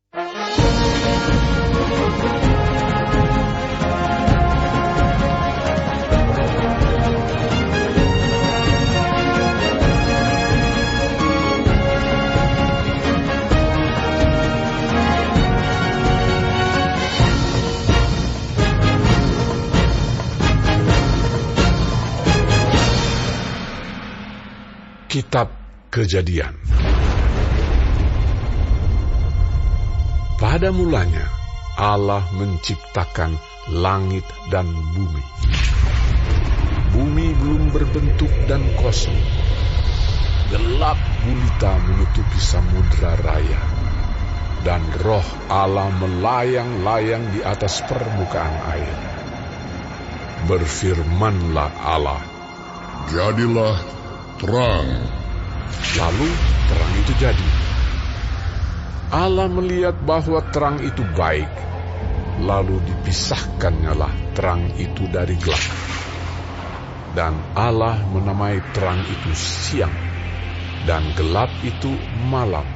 Kitab Kejadian. Pada mulanya Allah menciptakan langit dan bumi. Bumi belum berbentuk dan kosong. Gelap gulita menutupi samudra raya, dan roh Allah melayang-layang di atas permukaan air. Berfirmanlah Allah, "Jadilah terang." Lalu terang itu jadi. Allah melihat bahwa terang itu baik, lalu dipisahkannyalah terang itu dari gelap. Dan Allah menamai terang itu siang, dan gelap itu malam.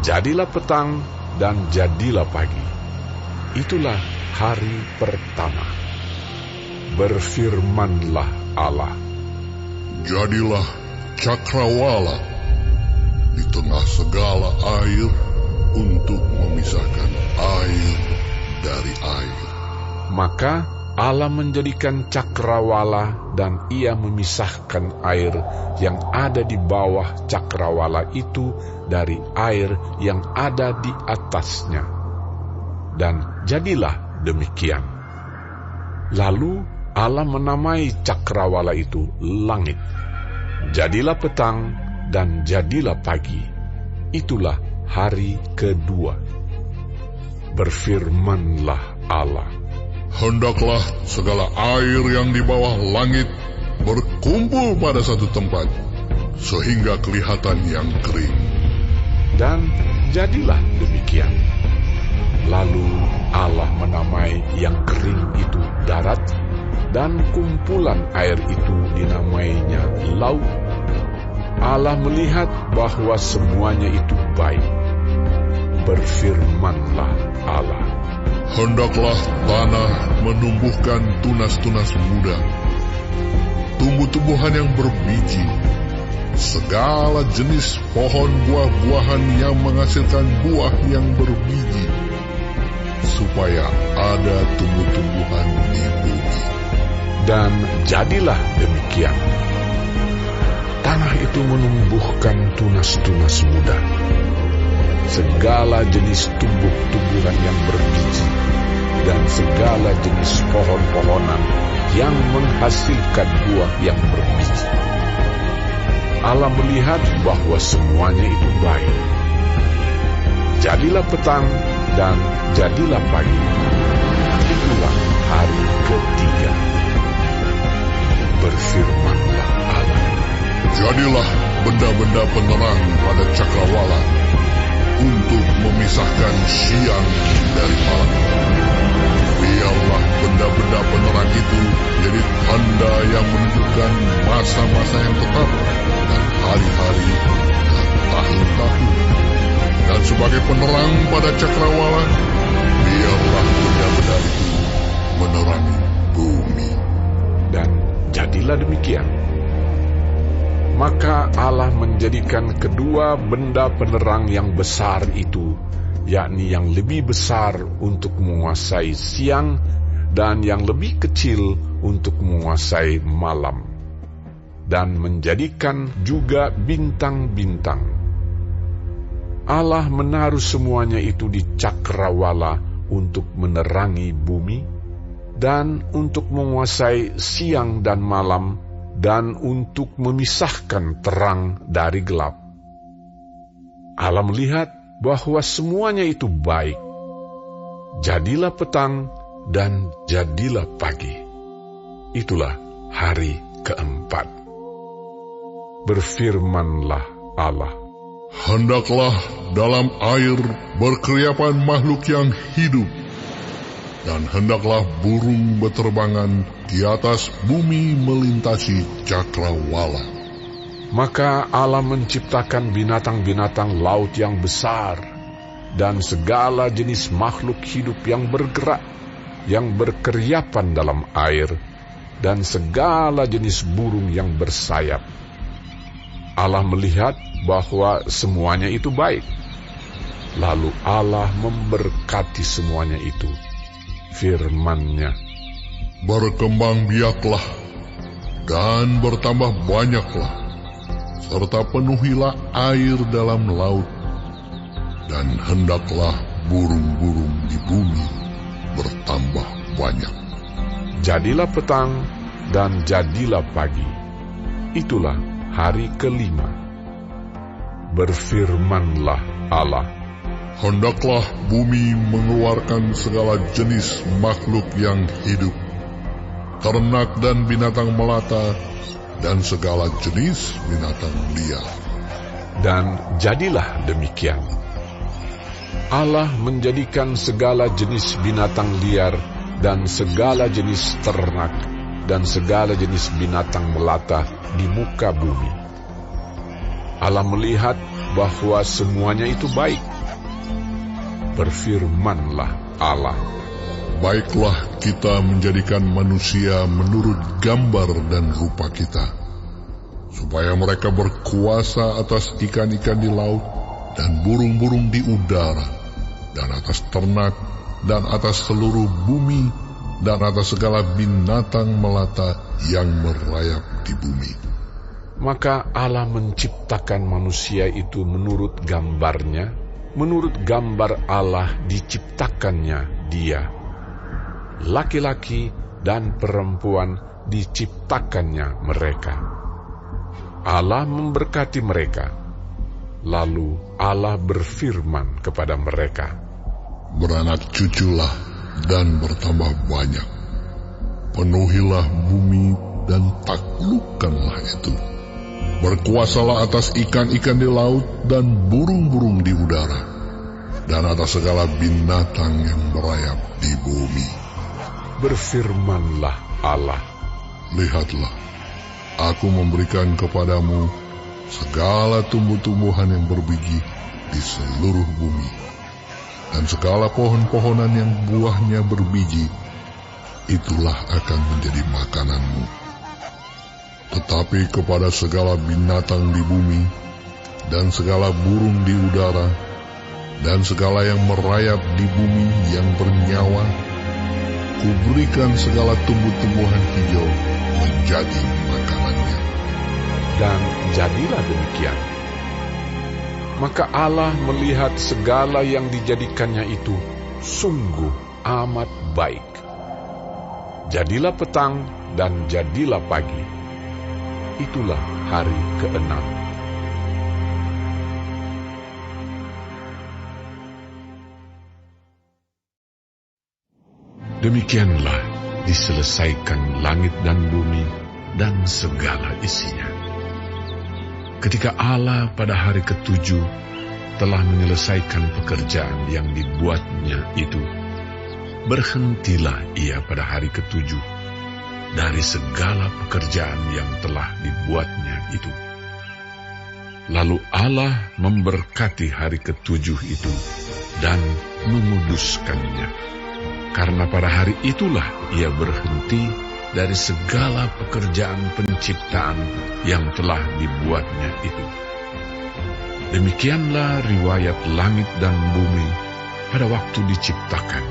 Jadilah petang dan jadilah pagi. Itulah hari pertama. Berfirmanlah Allah, "Jadilah cakrawala di tengah segala air untuk memisahkan air dari air." Maka Allah menjadikan cakrawala, dan ia memisahkan air yang ada di bawah cakrawala itu dari air yang ada di atasnya. Dan jadilah demikian. Lalu Allah menamai cakrawala itu langit. Jadilah petang dan jadilah pagi. Itulah hari kedua. Berfirmanlah Allah, "Hendaklah segala air yang di bawah langit berkumpul pada satu tempat, sehingga kelihatan yang kering." Dan jadilah demikian. Lalu Allah menamai yang kering itu darat, dan kumpulan air itu dinamainya laut. Allah melihat bahwa semuanya itu baik. Berfirmanlah Allah, "Hendaklah tanah menumbuhkan tunas-tunas muda, tumbuh-tumbuhan yang berbiji, segala jenis pohon buah-buahan yang menghasilkan buah yang berbiji, supaya ada tumbuh-tumbuhan di bumi." Dan jadilah demikian. Tanah itu menumbuhkan tunas-tunas muda, segala jenis tumbuh-tumbuhan yang berbiji, dan segala jenis pohon-pohonan yang menghasilkan buah yang berbiji. Allah melihat bahwa semuanya itu baik. Jadilah petang dan jadilah pagi. Itulah hari ketiga. Berfirmanlah Allah, "Jadilah benda-benda penerang pada cakrawala untuk memisahkan siang dari malam. Biarlah benda-benda penerang itu jadi tanda yang menunjukkan masa-masa yang tetap dan hari-hari dan tahun-tahun. Dan sebagai penerang pada cakrawala, biarlah benda-benda itu menerangi bumi." dan jadilah demikian. Maka Allah menjadikan kedua benda penerang yang besar itu, yakni yang lebih besar untuk menguasai siang dan yang lebih kecil untuk menguasai malam, dan menjadikan juga bintang-bintang. Allah menaruh semuanya itu di cakrawala untuk menerangi bumi, dan untuk menguasai siang dan malam, dan untuk memisahkan terang dari gelap. Allah melihat bahwa semuanya itu baik. Jadilah petang dan jadilah pagi. Itulah hari keempat. Berfirmanlah Allah, "Hendaklah dalam air berkeriapan makhluk yang hidup, dan hendaklah burung beterbangan di atas bumi melintasi cakrawala." Maka Allah menciptakan binatang-binatang laut yang besar, dan segala jenis makhluk hidup yang bergerak, yang berkeriapan dalam air, dan segala jenis burung yang bersayap. Allah melihat bahwa semuanya itu baik. Lalu Allah memberkati semuanya itu. Firman-Nya, "Berkembang biaklah dan bertambah banyaklah, serta penuhilah air dalam laut, dan hendaklah burung-burung di bumi bertambah banyak." Jadilah petang dan jadilah pagi. Itulah hari kelima. Berfirmanlah Allah, "Hendaklah bumi mengeluarkan segala jenis makhluk yang hidup, ternak dan binatang melata, dan segala jenis binatang liar." Dan jadilah demikian. Allah menjadikan segala jenis binatang liar dan segala jenis ternak dan segala jenis binatang melata di muka bumi. Allah melihat bahwa semuanya itu baik. Berfirmanlah Allah, "Baiklah kita menjadikan manusia menurut gambar dan rupa kita, supaya mereka berkuasa atas ikan-ikan di laut dan burung-burung di udara, dan atas ternak, dan atas seluruh bumi, dan atas segala binatang melata yang merayap di bumi." Maka Allah menciptakan manusia itu menurut gambarnya, menurut gambar Allah diciptakannya dia. Laki-laki dan perempuan diciptakannya mereka. Allah memberkati mereka. Lalu Allah berfirman kepada mereka, "Beranak cuculah dan bertambah banyak. Penuhilah bumi dan taklukkanlah itu. Berkuasalah atas ikan-ikan di laut dan burung-burung di udara, dan atas segala binatang yang merayap di bumi." Berfirmanlah Allah, "Lihatlah, aku memberikan kepadamu segala tumbuh-tumbuhan yang berbiji di seluruh bumi, dan segala pohon-pohonan yang buahnya berbiji, itulah akan menjadi makananmu. Tetapi kepada segala binatang di bumi, dan segala burung di udara, dan segala yang merayap di bumi yang bernyawa, kuberikan segala tumbuh-tumbuhan hijau menjadi makanannya." dan jadilah demikian. Maka Allah melihat segala yang dijadikannya itu sungguh amat baik. Jadilah petang dan jadilah pagi. Itulah hari ke-6. Demikianlah diselesaikan langit dan bumi dan segala isinya. Ketika Allah pada hari ke-7 telah menyelesaikan pekerjaan yang dibuatnya itu, berhentilah ia pada hari ke-7 dari segala pekerjaan yang telah dibuatnya itu. Lalu Allah memberkati hari ke-7 itu dan menguduskannya, karena pada hari itulah ia berhenti dari segala pekerjaan penciptaan yang telah dibuatnya itu. Demikianlah riwayat langit dan bumi pada waktu diciptakan.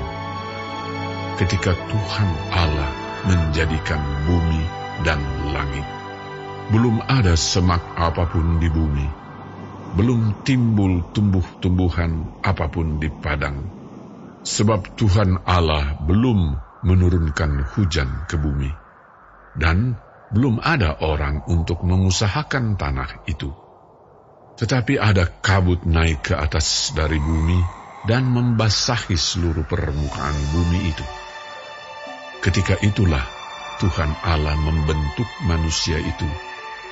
Ketika Tuhan Allah menjadikan bumi dan langit, belum ada semak apapun di bumi, belum timbul tumbuh-tumbuhan apapun di padang, sebab Tuhan Allah belum menurunkan hujan ke bumi, dan belum ada orang untuk mengusahakan tanah itu. Tetapi ada kabut naik ke atas dari bumi dan membasahi seluruh permukaan bumi itu. Ketika itulah Tuhan Allah membentuk manusia itu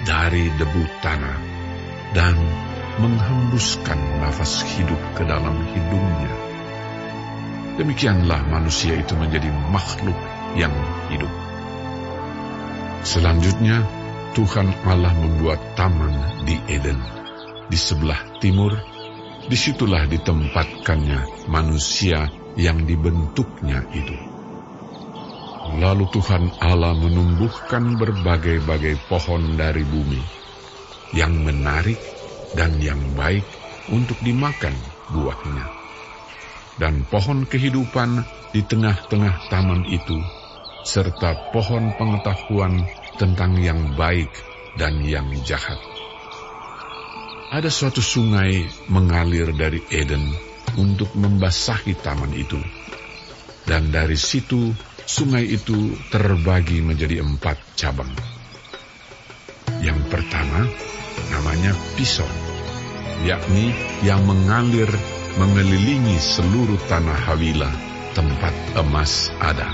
dari debu tanah dan menghembuskan nafas hidup ke dalam hidungnya. Demikianlah manusia itu menjadi makhluk yang hidup. Selanjutnya Tuhan Allah membuat taman di Eden, di sebelah timur, disitulah ditempatkannya manusia yang dibentuknya itu. Lalu Tuhan Allah menumbuhkan berbagai-bagai pohon dari bumi, yang menarik dan yang baik untuk dimakan buahnya. Dan pohon kehidupan di tengah-tengah taman itu, serta pohon pengetahuan tentang yang baik dan yang jahat. Ada suatu sungai mengalir dari Eden untuk membasahi taman itu. Dan dari situ, sungai itu terbagi menjadi 4 cabang. Yang pertama, namanya Pison, yakni yang mengalir mengelilingi seluruh tanah Hawila, tempat emas ada.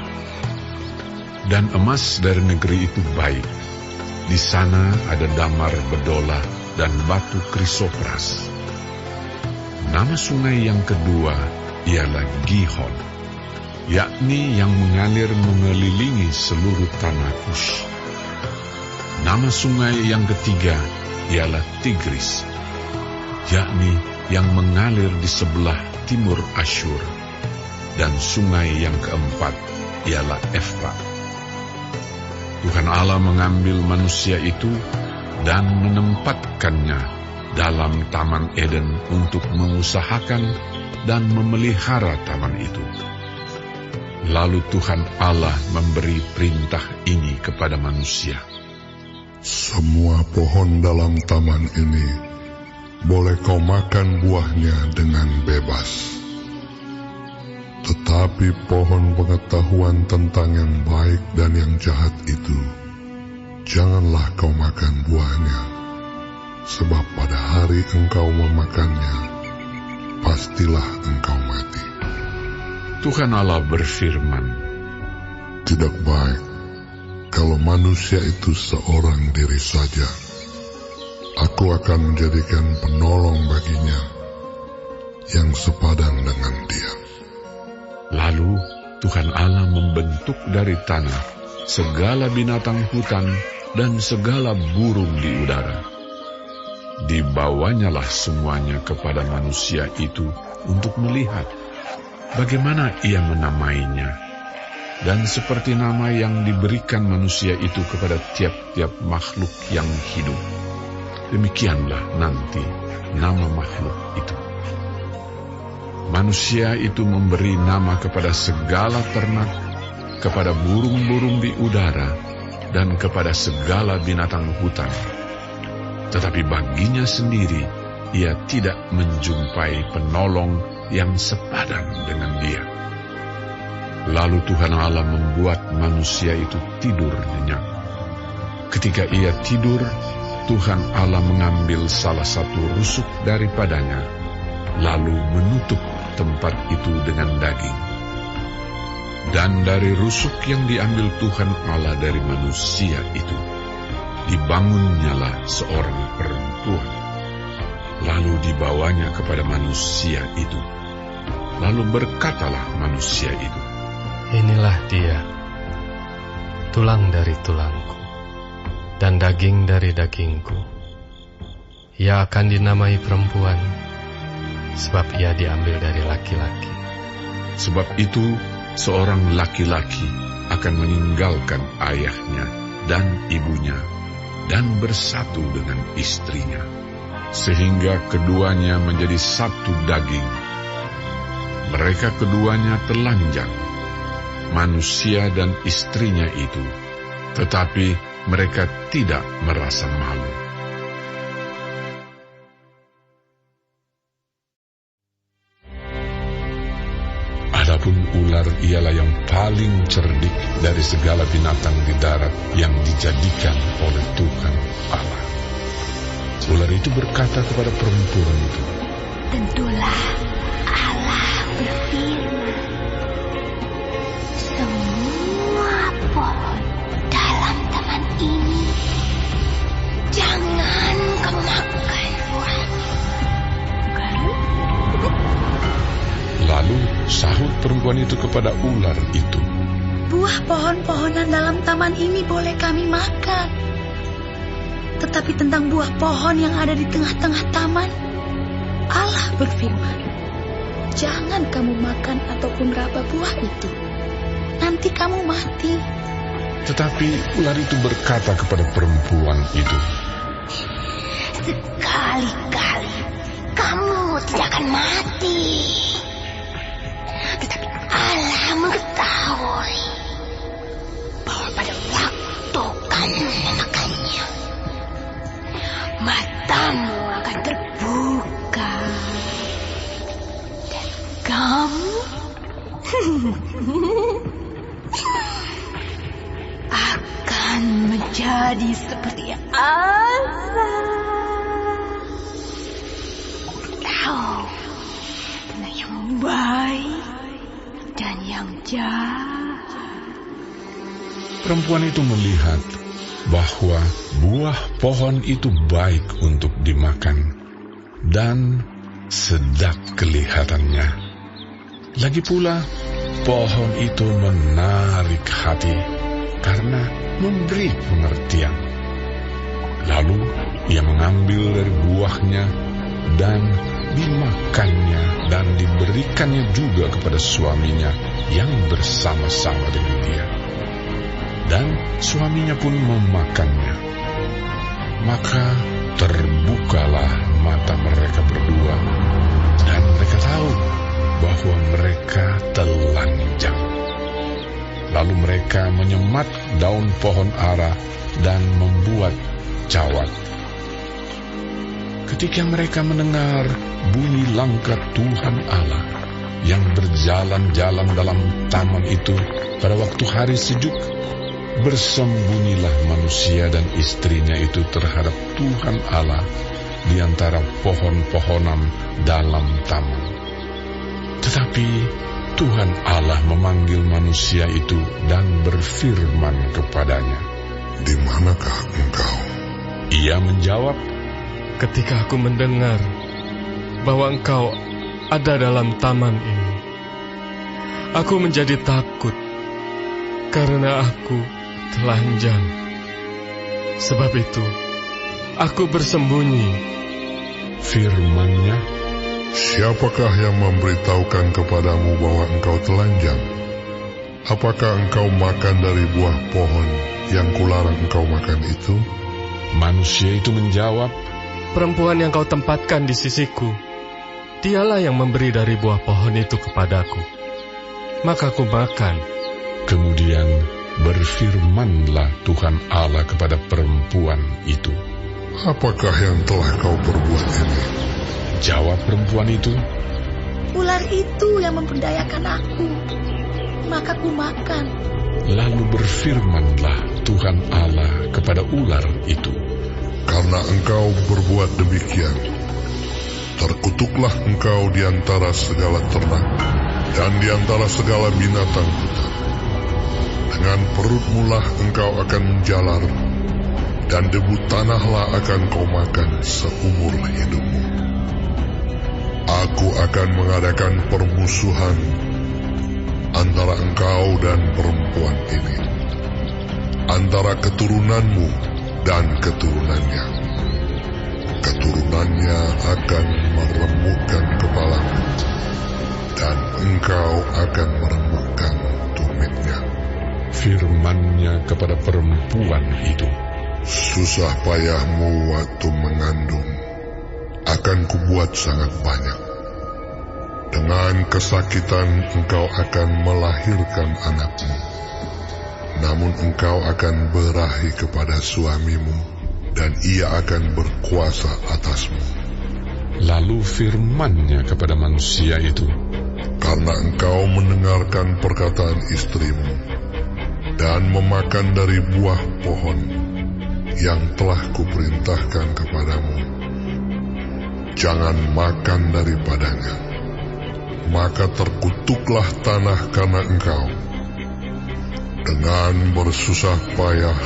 Dan emas dari negeri itu baik. Di sana ada damar bedola dan batu krisopras. Nama sungai yang kedua ialah Gihon, yakni yang mengalir mengelilingi seluruh tanah Kush. Nama sungai yang ketiga ialah Tigris, yakni yang mengalir di sebelah timur Asyur. Dan sungai yang keempat ialah Efrat. Tuhan Allah mengambil manusia itu dan menempatkannya dalam Taman Eden untuk mengusahakan dan memelihara taman itu. Lalu Tuhan Allah memberi perintah ini kepada manusia. Semua pohon dalam taman ini boleh kau makan buahnya dengan bebas. Tetapi pohon pengetahuan tentang yang baik dan yang jahat itu, janganlah kau makan buahnya, sebab pada hari engkau memakannya, pastilah engkau mati. Tuhan Allah berfirman, Tidak baik kalau manusia itu seorang diri saja. Aku akan menjadikan penolong baginya yang sepadan dengan dia. Lalu Tuhan Allah membentuk dari tanah segala binatang hutan dan segala burung di udara. Dibawanyalah semuanya kepada manusia itu untuk melihat bagaimana ia menamainya. Dan seperti nama yang diberikan manusia itu kepada tiap-tiap makhluk yang hidup, demikianlah nanti nama makhluk itu. Manusia itu memberi nama kepada segala ternak, kepada burung-burung di udara, dan kepada segala binatang hutan. Tetapi baginya sendiri, ia tidak menjumpai penolong yang sepadan dengan dia. Lalu Tuhan Allah membuat manusia itu tidur nyenyak. Ketika ia tidur, Tuhan Allah mengambil salah satu rusuk daripadanya, lalu menutup tempat itu dengan daging. Dan dari rusuk yang diambil Tuhan Allah dari manusia itu, dibangunnyalah seorang perempuan. Lalu dibawanya kepada manusia itu. Lalu berkatalah manusia itu, Inilah dia, tulang dari tulangku, dan daging dari dagingku. Ia akan dinamai perempuan, sebab ia diambil dari laki-laki. Sebab itu seorang laki-laki akan meninggalkan ayahnya dan ibunya, dan bersatu dengan istrinya, sehingga keduanya menjadi satu daging. Mereka keduanya telanjang, manusia dan istrinya itu, tetapi mereka tidak merasa malu. Adapun ular ialah yang paling cerdik dari segala binatang di darat yang dijadikan oleh Tuhan Allah. Ular itu berkata kepada perempuan itu, Tentulah Allah berfirman, semua pohon dalam taman ini jangan kau makan buahnya. Lalu sahut perempuan itu kepada ular itu, Buah pohon-pohonan dalam taman ini boleh kami makan. Tetapi tentang buah pohon yang ada di tengah-tengah taman, Allah berfirman, "Jangan kamu makan ataupun raba buah itu. Nanti kamu mati." Tetapi ular itu berkata kepada perempuan itu, "Sekali-kali kamu tidak akan mati. Tetapi Allah mengetahui bahwa pada waktu kamu memakannya, matamu akan terbuka dan kamu akan menjadi seperti Allah. Tahu tentang yang baik dan yang jahat." perempuan itu melihat bahwa buah pohon itu baik untuk dimakan dan sedap kelihatannya. Lagi pula, pohon itu menarik hati karena memberi pengertian. Lalu ia mengambil dari buahnya dan dimakannya dan diberikannya juga kepada suaminya yang bersama-sama dengan dia. Dan suaminya pun memakannya. Maka terbukalah mata mereka berdua dan mereka tahu bahwa mereka telanjang. Lalu mereka menyemat daun pohon ara dan membuat cawat. Ketika mereka mendengar bunyi langkah Tuhan Allah yang berjalan-jalan dalam taman itu pada waktu hari sejuk, bersembunyilah manusia dan istrinya itu terhadap Tuhan Allah di antara pohon-pohonan dalam taman. Tetapi Tuhan Allah memanggil manusia itu dan berfirman kepadanya, "Di manakah engkau?" Ia menjawab, Ketika aku mendengar bahwa engkau ada dalam taman ini, aku menjadi takut karena aku telanjang. Sebab itu, aku bersembunyi." Firman-Nya, "Siapakah yang memberitahukan kepadamu bahwa engkau telanjang? Apakah engkau makan dari buah pohon yang kularang engkau makan itu?" Manusia itu menjawab, Perempuan yang kau tempatkan di sisiku, dialah yang memberi dari buah pohon itu kepadaku. Maka aku makan. Kemudian berfirmanlah Tuhan Allah kepada perempuan itu, "Apakah yang telah kau perbuat ini?" Jawab perempuan itu, Ular itu yang memperdayakan aku, maka ku makan. Lalu berfirmanlah Tuhan Allah kepada ular itu, "Karena engkau berbuat demikian, terkutuklah engkau di antara segala ternak dan di antara segala binatang hutan. Dengan perutmu lah engkau akan menjalar, dan debu tanahlah akan kau makan seumur hidupmu. Aku akan mengadakan permusuhan antara engkau dan perempuan ini, antara keturunanmu dan keturunannya. Keturunannya akan meremukkan kepalamu, dan engkau akan meremukkan tumitnya." Firman-Nya kepada perempuan itu, "Susah payahmu waktu mengandung akan kubuat sangat banyak. Dengan kesakitan engkau akan melahirkan anakmu. Namun engkau akan berahi kepada suamimu, dan ia akan berkuasa atasmu." Lalu firman-Nya kepada manusia itu, "Karena engkau mendengarkan perkataan istrimu, dan memakan dari buah pohon yang telah kuperintahkan kepadamu, jangan makan daripadanya, maka terkutuklah tanah karena engkau. Dengan bersusah payah,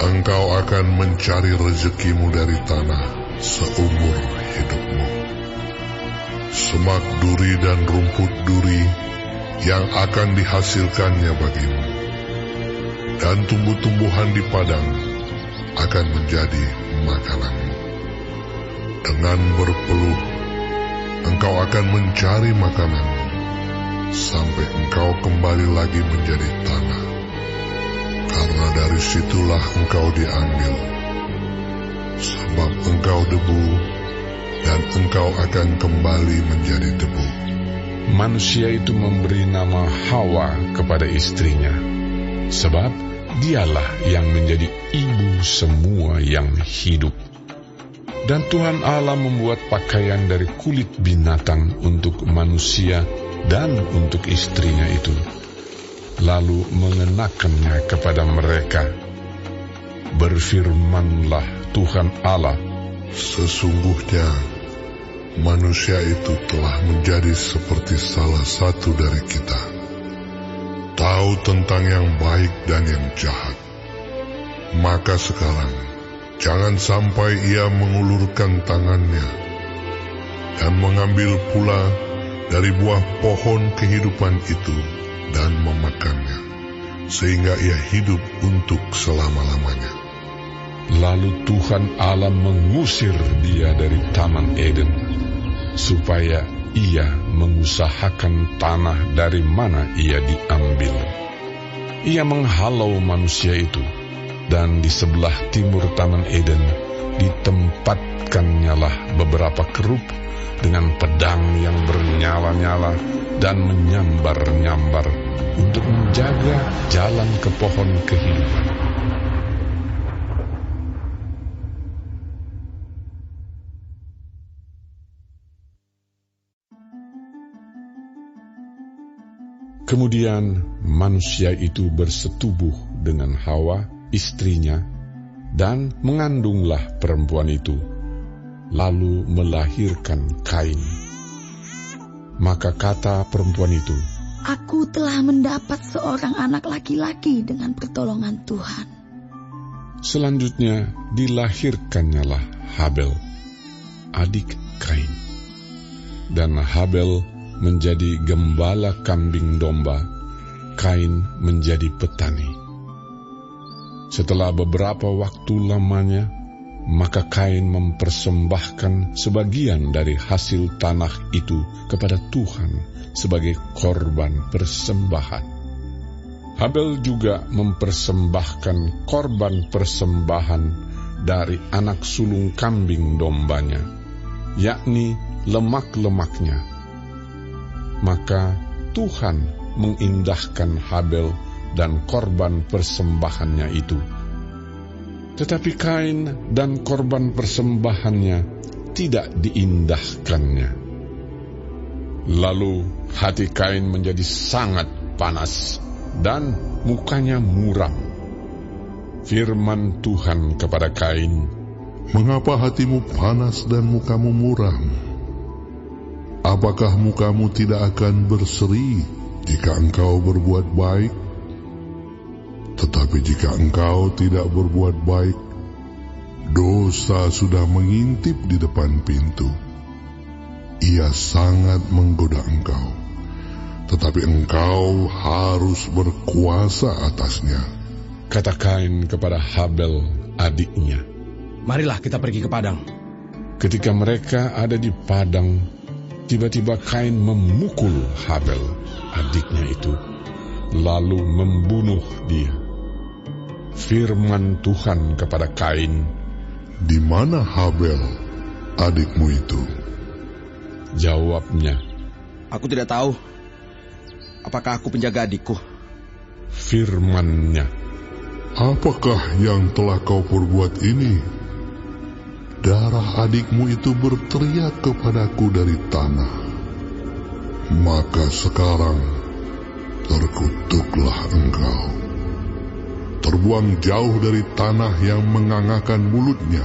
engkau akan mencari rezekimu dari tanah seumur hidupmu. Semak duri dan rumput duri yang akan dihasilkannya bagimu, dan tumbuh-tumbuhan di padang akan menjadi makananmu. Dengan berpeluh engkau akan mencari makananmu sampai engkau kembali lagi menjadi tanah. Karena dari situlah engkau diambil, sebab engkau debu, dan engkau akan kembali menjadi debu. Manusia itu memberi nama Hawa kepada istrinya, sebab dialah yang menjadi ibu semua yang hidup. Dan Tuhan Allah membuat pakaian dari kulit binatang untuk manusia dan untuk istrinya itu, lalu mengenakannya kepada mereka. Berfirmanlah Tuhan Allah, sesungguhnya manusia itu telah menjadi seperti salah satu dari kita, tahu tentang yang baik dan yang jahat. Maka sekarang jangan sampai ia mengulurkan tangannya dan mengambil pula dari buah pohon kehidupan itu dan memakannya, sehingga ia hidup untuk selama-lamanya. Lalu Tuhan Allah mengusir dia dari Taman Eden, supaya ia mengusahakan tanah dari mana ia diambil. Ia menghalau manusia itu, dan di sebelah timur Taman Eden ditempatkannya beberapa kerub dengan pedang yang bernyala-nyala dan menyambar-nyambar untuk menjaga jalan ke pohon kehidupan. Kemudian manusia itu bersetubuh dengan Hawa, istrinya, dan mengandunglah perempuan itu, lalu melahirkan Kain. Maka kata perempuan itu, "Aku telah mendapat seorang anak laki-laki dengan pertolongan Tuhan." Selanjutnya dilahirkannyalah Habel, adik Kain. Dan Habel menjadi gembala kambing domba, Kain menjadi petani. Setelah beberapa waktu lamanya, maka Kain mempersembahkan sebagian dari hasil tanah itu kepada Tuhan sebagai korban persembahan. Habel juga mempersembahkan korban persembahan dari anak sulung kambing dombanya, yakni lemak-lemaknya. Maka Tuhan mengindahkan Habel dan korban persembahannya itu. Tetapi Kain dan korban persembahannya tidak diindahkannya. Lalu hati Kain menjadi sangat panas dan mukanya muram. Firman Tuhan kepada Kain, "Mengapa hatimu panas dan mukamu muram? Apakah mukamu tidak akan berseri jika engkau berbuat baik? Tetapi jika engkau tidak berbuat baik, dosa sudah mengintip di depan pintu. Ia sangat menggoda engkau, tetapi engkau harus berkuasa atasnya." Kata Kain kepada Habel adiknya, "Marilah kita pergi ke padang." Ketika mereka ada di padang, tiba-tiba Kain memukul Habel, adiknya itu, lalu membunuh dia. Firman Tuhan kepada Kain, "Di mana Habel, adikmu itu?" Jawabnya, "Aku tidak tahu. Apakah aku penjaga adikku?" Firman-Nya, "Apakah yang telah kau perbuat ini? Darah adikmu itu berteriak kepadaku dari tanah. Maka sekarang terkutuklah engkau. Terbuang jauh dari tanah yang mengangakan mulutnya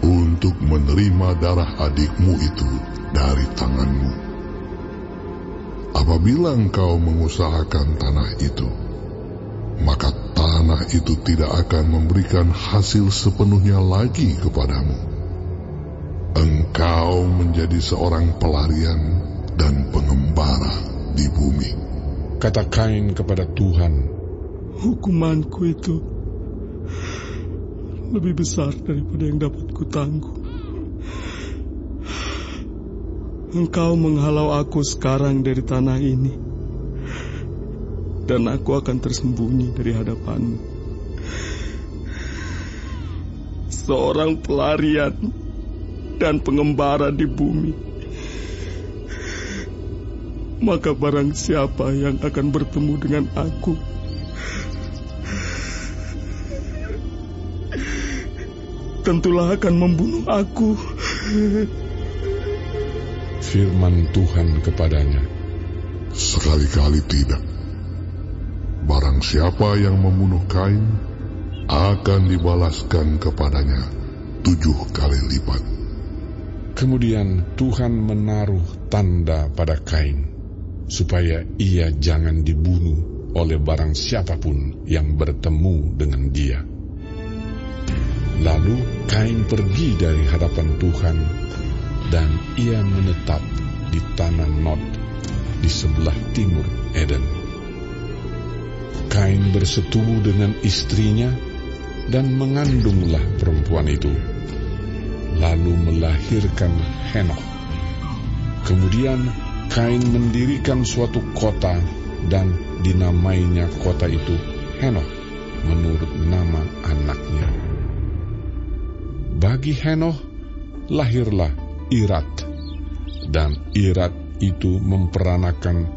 untuk menerima darah adikmu itu dari tanganmu. Apabila engkau mengusahakan tanah itu, maka tanah itu tidak akan memberikan hasil sepenuhnya lagi kepadamu. Engkau menjadi seorang pelarian dan pengembara di bumi." kata Kain kepada Tuhan, "Hukumanku itu lebih besar daripada yang dapat kutanggung. Engkau menghalau aku sekarang dari tanah ini, dan aku akan tersembunyi dari hadapanmu. Seorang pelarian dan pengembara di bumi. Maka barang siapa yang akan bertemu dengan aku, tentulah akan membunuh aku. Firman Tuhan kepadanya, sekali-kali tidak. Barang siapa yang membunuh Kain, akan dibalaskan kepadanya 7 kali lipat. Kemudian Tuhan menaruh tanda pada Kain, supaya ia jangan dibunuh oleh barang siapapun yang bertemu dengan dia. Lalu Kain pergi dari hadapan Tuhan, dan ia menetap di tanah Nod di sebelah timur Eden. Kain bersetubuh dengan istrinya dan mengandunglah perempuan itu, lalu melahirkan Henokh. Kemudian Kain mendirikan suatu kota dan dinamainya kota itu Henokh menurut nama anaknya. Bagi Henokh lahirlah Irat, dan Irat itu memperanakan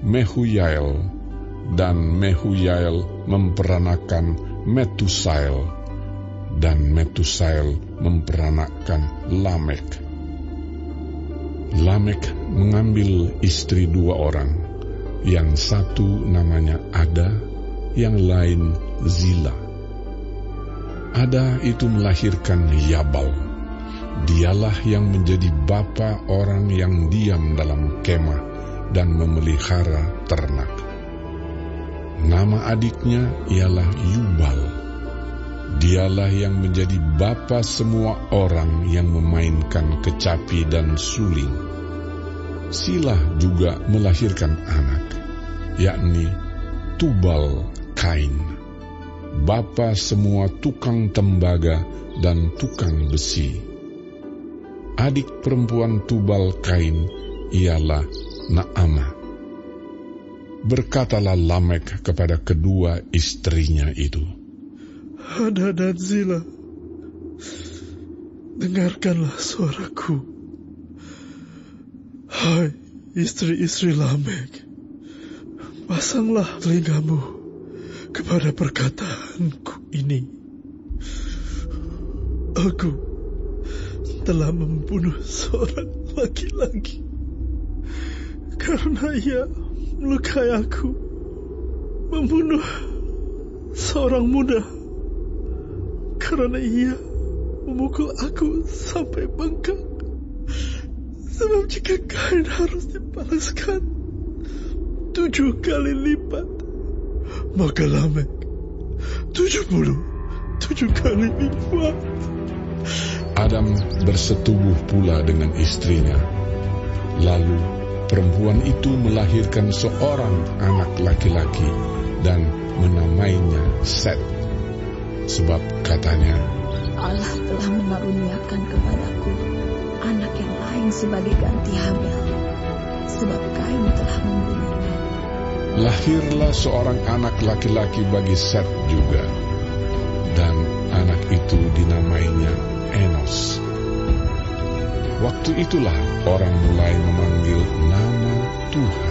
Mehuyael, dan Mehuyael memperanakan Metusael, dan Metusael memperanakan Lamek. Lamek mengambil istri 2 orang, yang satu namanya Ada, yang lain Zila. Ada itu melahirkan Yabal. Dialah yang menjadi bapa orang yang diam dalam kemah dan memelihara ternak. Nama adiknya ialah Yubal. Dialah yang menjadi bapa semua orang yang memainkan kecapi dan suling. Silah juga melahirkan anak, yakni Tubal Kain, bapa semua tukang tembaga dan tukang besi. Adik perempuan Tubal Kain ialah Naamah. Berkatalah Lamek kepada kedua istrinya itu, Ada dan Zila, dengarkanlah suaraku. Hai istri-istri Lamek, pasanglah telingamu kepada perkataanku ini. Aku telah membunuh seorang laki-laki karena ia melukai aku, membunuh seorang muda karena ia memukul aku sampai bengkak. Sebab jika Kain harus dibalaskan 7 kali lipat, maka Lamek 77 kali lipat. Adam bersetubuh pula dengan istrinya. Lalu perempuan itu melahirkan seorang anak laki-laki dan menamainya Set. Sebab katanya, Allah telah mengaruniakan kepadaku anak yang lain sebagai ganti Habel, sebab Kain telah membunuhnya. Lahirlah seorang anak laki-laki bagi Set juga, dan anak itu dinamainya Enos. Waktu itulah orang mulai memanggil nama Tuhan.